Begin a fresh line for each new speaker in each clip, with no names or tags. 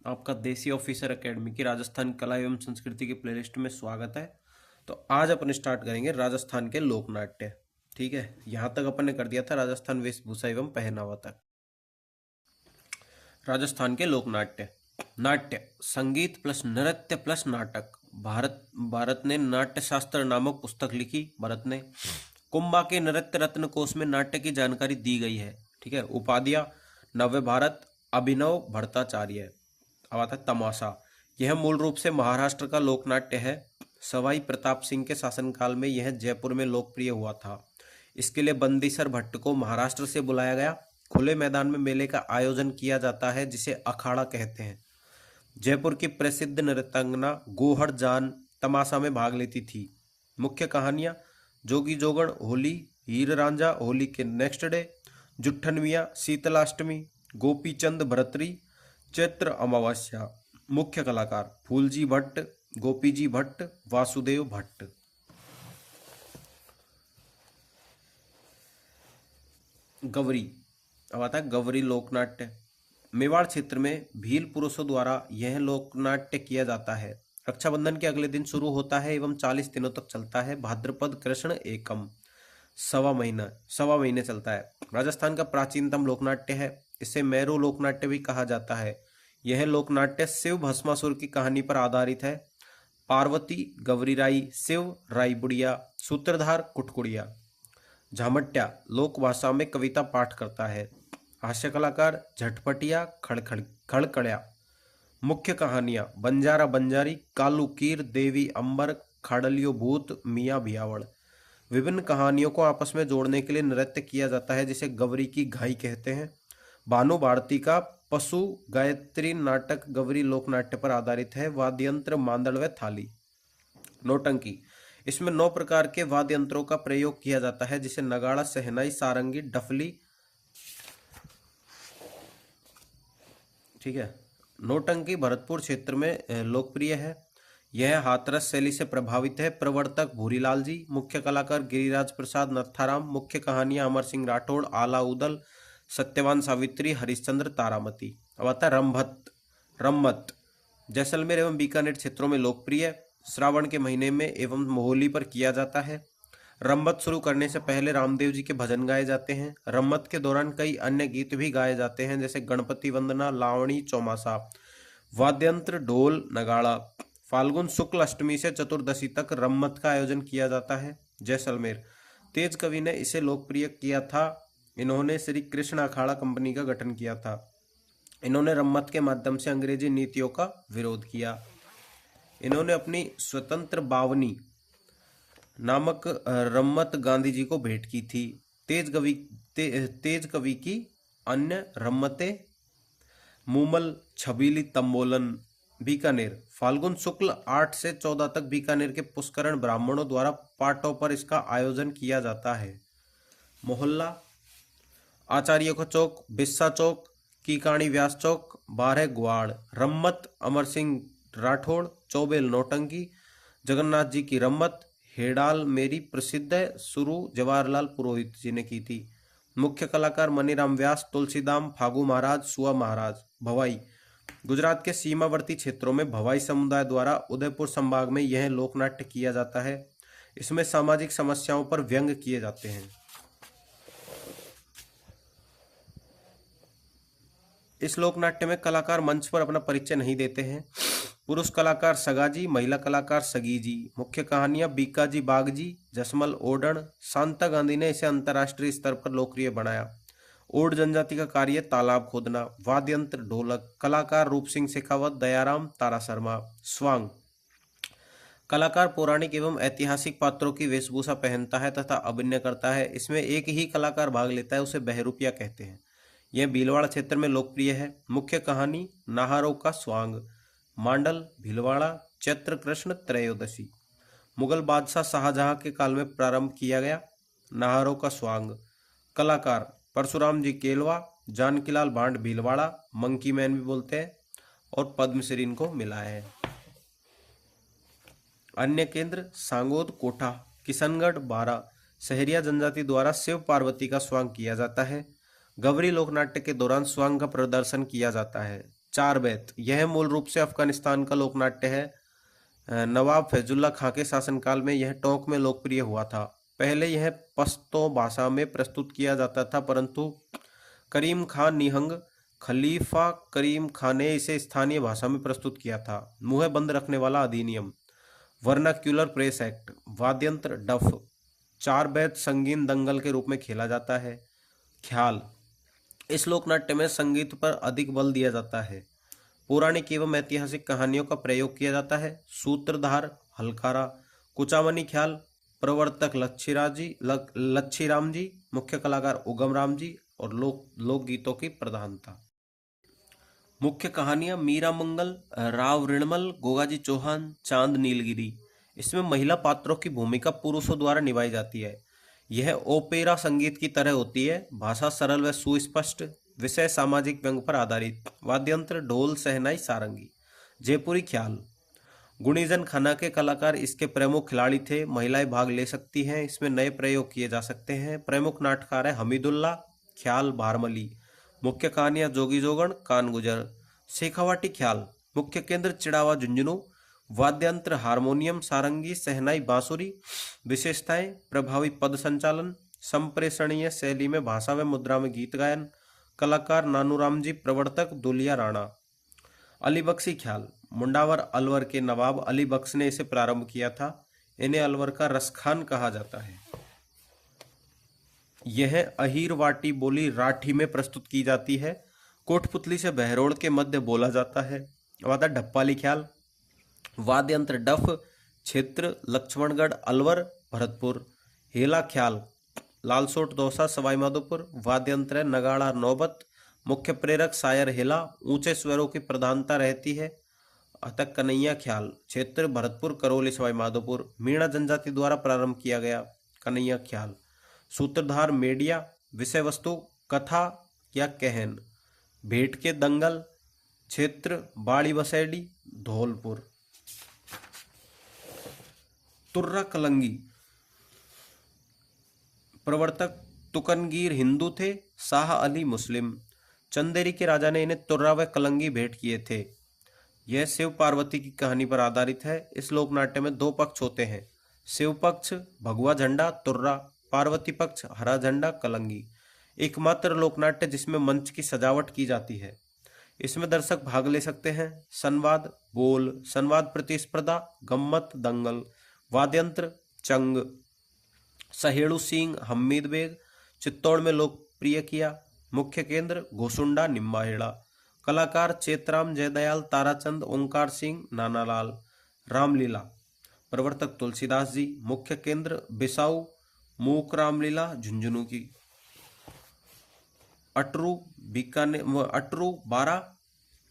आपका देसी officer academy की राजस्थान कला एवं संस्कृति की प्लेलिस्ट में स्वागत है। तो आज अपन स्टार्ट करेंगे राजस्थान के लोक नाट्य। ठीक है, यहाँ तक अपन ने कर दिया था राजस्थान वेशभूषा एवं पहनावा तक। राजस्थान के लोक नाट्य। नाट्य संगीत प्लस नृत्य प्लस नाटक। भारत ने नाट्य शास्त्र नामक पुस्तक लिखी। भारत ने कुंभा के नृत्य रत्न कोश में नाट्य की जानकारी दी गई है। ठीक है, उपाधियां नव्य भारत, अभिनव भट्टाचार्य। अब आता है तमाशा। यह मूल रूप से महाराष्ट्र का लोकनाट्य है। सवाई प्रताप सिंह के शासनकाल में यह जयपुर में लोकप्रिय हुआ था। इसके लिए बंदीसर भट्ट को महाराष्ट्र से बुलाया गया। खुले मैदान में मेले का आयोजन किया जाता है जिसे अखाड़ा कहते हैं। जयपुर की प्रसिद्ध नृत्यांगना गोहर जान तमाशा में भाग लेती थी। मुख्य कहानियां जोगी जोगण होली, हीर रांझा होली के नेक्स्ट डे, जुट्ठन मियाँ शीतलाष्टमी, गोपीचंद भरतरी चैत्र अमावस्या। मुख्य कलाकार फूलजी भट्ट, गोपीजी भट्ट, वासुदेव भट्ट। गवरी। अब आता है गवरी लोकनाट्य। मेवाड़ क्षेत्र में भील पुरुषों द्वारा यह लोकनाट्य किया जाता है। रक्षाबंधन के अगले दिन शुरू होता है एवं 40 दिनों तक चलता है। भाद्रपद कृष्ण एकम सवा महीने चलता है। राजस्थान का प्राचीनतम लोकनाट्य है। इसे मैरू लोकनाट्य भी कहा जाता है। यह लोकनाट्य शिव भस्मासुर की कहानी पर आधारित है। पार्वती गवरी राई, शिव राई बुढ़िया, सूत्रधार कुटकुड़िया। झामट्या लोक भाषा में कविता पाठ करता है। हास्य कलाकार झटपटिया खड़खड़िया। मुख्य कहानियां बंजारा बंजारी, कालू कीर, देवी अंबर, खाड़लियो भूत, मियाँ भियावड़। विभिन्न कहानियों को आपस में जोड़ने के लिए नृत्य किया जाता है जिसे गवरी की घाई कहते हैं। भानु भारती का पशु गायत्री नाटक गवरी लोकनाट्य पर आधारित है। वाद्ययंत्र मांदड़ व थाली। नौटंकी इसमें 9 प्रकार के वाद्य यंत्रों का प्रयोग किया जाता है जिसे नगाड़ा, सहनाई, सारंगी, डफली। ठीक है, नौटंकी भरतपुर क्षेत्र में लोकप्रिय है। यह हाथरस शैली से प्रभावित है। प्रवर्तक भूरीलाल जी। मुख्य कलाकार गिरिराज प्रसाद नत्थाराम। मुख्य कहानियां अमर सिंह राठौड़, आला उदल, सत्यवान सावित्री, हरिश्चंद्र, तारामती। अब आता है रंभत। रम्मत जैसलमेर एवं बीकानेर क्षेत्रों में लोकप्रिय। श्रावण के महीने में एवं होली पर किया जाता है। रम्मत शुरू करने से पहले रामदेव जी के भजन गाए जाते हैं। रम्मत के दौरान कई अन्य गीत भी गाए जाते हैं जैसे गणपति वंदना, लावणी, चौमासा। वाद्यंत्र ढोल, नगाड़ा। फाल्गुन शुक्ल अष्टमी से चतुर्दशी तक रम्मत का आयोजन किया जाता है। जैसलमेर तेज कवि ने इसे लोकप्रिय किया था। इन्होंने श्री कृष्ण अखाड़ा कंपनी का गठन किया था। इन्होंने रम्मत के माध्यम से अंग्रेजी नीतियों का विरोध किया। इन्होंने अपनी स्वतंत्र बावनी नामक रम्मत गांधी जी को भेंट की थी। तेज कवि की अन्य रम्मतें मूमल, छबीली, तंबोलन। बीकानेर फाल्गुन शुक्ल 8 से 14 तक बीकानेर के पुष्करण ब्राह्मणों द्वारा पाटों पर इसका आयोजन किया जाता है। मोहल्ला आचार्यों का चौक, बिस्सा चौक, कीकाणी व्यास चौक, 12 ग्वाड़। रम्मत अमर सिंह राठौड़, चौबेल नौटंकी, जगन्नाथ जी की रम्मत, हेडाल मेरी प्रसिद्ध है, शुरू जवाहरलाल पुरोहित जी ने की थी। मुख्य कलाकार मनीराम व्यास, तुलसीदाम, फागू महाराज, सुआ महाराज। भवाई गुजरात के सीमावर्ती क्षेत्रों में भवाई समुदाय द्वारा उदयपुर संभाग में यह लोकनाट्य किया जाता है। इसमें सामाजिक समस्याओं पर व्यंग किए जाते हैं। इस लोकनाट्य में कलाकार मंच पर अपना परिचय नहीं देते हैं। पुरुष कलाकार सगाजी, महिला कलाकार सगीजी। मुख्य कहानियां बीकाजी बागजी, जसमल ओडण। शांता गांधी ने इसे अंतर्राष्ट्रीय स्तर पर लोकप्रिय बनाया। ओड जनजाति का कार्य तालाब खोदना। वाद्यंत्र ढोलक। कलाकार रूप सिंह शेखावत, दयाराम, तारा शर्मा। स्वांग कलाकार पौराणिक एवं ऐतिहासिक पात्रों की वेशभूषा पहनता है तथा अभिनय करता है। इसमें एक ही कलाकार भाग लेता है, उसे बहरूपिया कहते हैं। यह भीलवाड़ा क्षेत्र में लोकप्रिय है। मुख्य कहानी नाहारों का स्वांग। मांडल भीलवाड़ा, चैत्र कृष्ण त्रयोदशी। मुगल बादशाह शाहजहां के काल में प्रारंभ किया गया। नाहारों का स्वांग। कलाकार परशुराम जी केलवा, जानकीलाल भांड भीलवाड़ा, मंकी मैन भी बोलते हैं, और पद्मश्री इनको मिला है। अन्य केंद्र सांगोद कोठा, किशनगढ़, बारा। सहरिया जनजाति द्वारा शिव पार्वती का स्वांग किया जाता है। गवरी लोकनाट्य के दौरान स्वांग का प्रदर्शन किया जाता है। चार बैत, यह मूल रूप से अफगानिस्तान का लोकनाट्य है। नवाब फैजुल्ला खां के शासनकाल में यह टोंक में लोकप्रिय हुआ था। पहले यह पश्तो भाषा में प्रस्तुत किया जाता था, परंतु करीम खान निहंग खलीफा करीम खान ने इसे स्थानीय भाषा में प्रस्तुत किया था। मुंह बंद रखने वाला अधिनियम, वर्नाक्यूलर प्रेस एक्ट, वाद्यंत्र डफ, चार बैत संगीन दंगल के रूप में खेला जाता है। ख्याल, इस लोकनाट्य में संगीत पर अधिक बल दिया जाता है। पौराणिक एवं ऐतिहासिक कहानियों का प्रयोग किया जाता है। सूत्रधार हलकारा, कुचामनी ख्याल, प्रवर्तक लच्छीराम जी, मुख्य कलाकार उगम राम जी और लोकगीतों की प्रधानता। मुख्य कहानियां मीरा मंगल, राव ऋणमल, गोगाजी चौहान, चांद नीलगिरी। इसमें महिला पात्रों की भूमिका पुरुषों द्वारा निभाई जाती है। यह ओपेरा संगीत की तरह होती है। भाषा सरल व सुस्पष्ट। विषय सामाजिक व्यंग पर आधारित। वाद्यंत्र ढोल, शहनाई, सारंगी। जयपुरी ख्याल, गुणीजन खाना के कलाकार इसके प्रमुख खिलाड़ी थे। महिलाएं भाग ले सकती हैं। इसमें नए प्रयोग किए जा सकते हैं। प्रमुख नाटककार है हमीदुल्ला। ख्याल, भारमली। मुख्य कहानियां जोगी जोगण, कान गुजर। शेखावाटी ख्याल, मुख्य केंद्र चिड़ावा झुंझुनू। वाद्यंत्र हारमोनियम, सारंगी, शहनाई, बांसुरी। विशेषताएं, प्रभावी पद संचालन, संप्रेषणीय शैली में भाषा व मुद्रा में गीत गायन। कलाकार नानूराम जी, प्रवर्तक दुलिया राणा। अली बख्शी ख्याल, मुंडावर अलवर के नवाब अली बख्श ने इसे प्रारंभ किया था। इन्हें अलवर का रसखान कहा जाता है। यह अहीरवाटी बोली राठी में प्रस्तुत की जाती है। कोटपुतली से बहरोड़ के मध्य बोला जाता है। वादा ढप्पाली ख्याल, वाद्यंत्र डफ, क्षेत्र लक्ष्मणगढ़, अलवर, भरतपुर। हेला ख्याल, लालसोट दौसा, सवाई माधोपुर। वाद्यंत्र है नगाड़ा, नौबत। मुख्य प्रेरक शायर हेला। ऊंचे स्वरों की प्रधानता रहती है। अतः कन्हैया ख्याल, क्षेत्र भरतपुर, करौली, सवाई माधोपुर। मीणा जनजाति द्वारा प्रारंभ किया गया कन्हैया ख्याल। सूत्रधार मेडिया। विषय वस्तु कथा या कहन। भेंट के दंगल। क्षेत्र बाड़ी बसैडी, धौलपुर। तुर्रा कलंगी, प्रवर्तक तुकनगीर हिंदू थे, शाह अली मुस्लिम। चंदेरी के राजा ने इन्हें तुर्रा व कलंगी भेंट किए थे। यह शिव पार्वती की कहानी पर आधारित है। इस लोकनाट्य में दो पक्ष होते हैं। शिव पक्ष भगवा झंडा तुर्रा, पार्वती पक्ष हरा झंडा कलंगी। एकमात्र लोकनाट्य जिसमें मंच की सजावट की जाती है। इसमें दर्शक भाग ले सकते हैं। संवाद बोल, संवाद प्रतिस्पर्धा, गम्मत दंगल। वाद्यंत्र चंग, सहेड़ू सिंह, हमीद बेग। चित्तौड़ में लोकप्रिय किया। मुख्य केंद्र घोसुंडा, निम्बाहेड़ा। कलाकार चेतराम, जयदयाल, ताराचंद, ओंकार सिंह, नानालाल। रामलीला, प्रवर्तक तुलसीदास जी। मुख्य केंद्र बिसाऊ, मूक रामलीला, झुंझुनू की। अटरू बीकानेर, अटरू 12,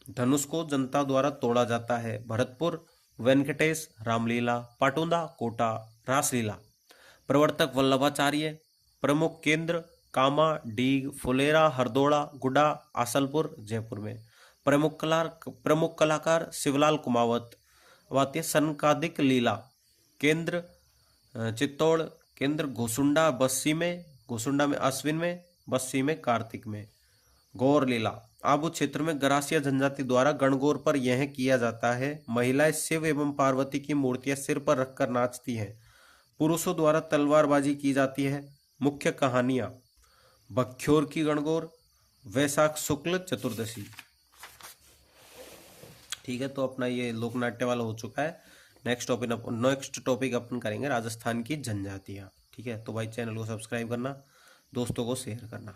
धनुष को जनता द्वारा तोड़ा जाता है। भरतपुर वेंकटेश, रामलीला। पाटुंदा कोटा, रासलीला। प्रवर्तक वल्लभाचार्य। प्रमुख केंद्र कामा, डीग, फुलेरा, हरदोड़ा, गुडा, आसलपुर, जयपुर में। प्रमुख कलाकार शिवलाल कुमावत। वाद्य सनकादिक लीला। केंद्र चित्तौड़। केंद्र घोसुंडा बस्सी में, घोसुंडा में अश्विन में, बस्सी में कार्तिक में। गौर लीला, आबू क्षेत्र में गरासिया जनजाति द्वारा गणगौर पर यह किया जाता है। महिलाएं शिव एवं पार्वती की मूर्तियां सिर पर रखकर नाचती हैं। पुरुषों द्वारा तलवारबाजी की जाती है। मुख्य कहानियां बख्योर की गणगौर, वैशाख शुक्ल चतुर्दशी। ठीक है, तो अपना ये लोकनाट्य वाला हो चुका है। नेक्स्ट टॉपिक अपन करेंगे राजस्थान की जनजातियाँ। ठीक है, तो भाई चैनल को सब्सक्राइब करना, दोस्तों को शेयर करना।